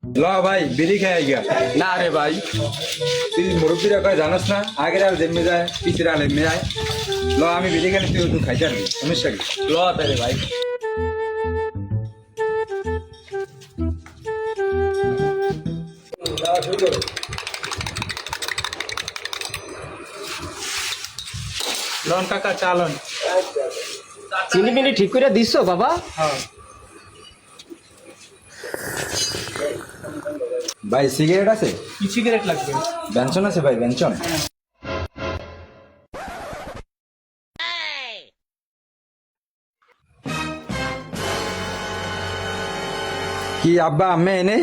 ল ভাই বিড়ি খাই গিয়া। না রে ভাই। তুই মুরব্বীরা কয় জানোস না, আগের আর জেমে যায় পিছিয়ে আর এমনি যায়। ল আমি বিড়ি খেলে তুই খাইতে পারবি, সমস্যা কি? ল তারে ভাই। লন কাকা চালন। চিনি মিনি ঠিক করে দিছো বাবা? হ্যাঁ ভাই সিগারেট আছে? কি সিগারেট লাগবে? ব্যঞ্চন আছে ভাই, ব্যঞ্চন। কি আব্বা আম্মে এনে?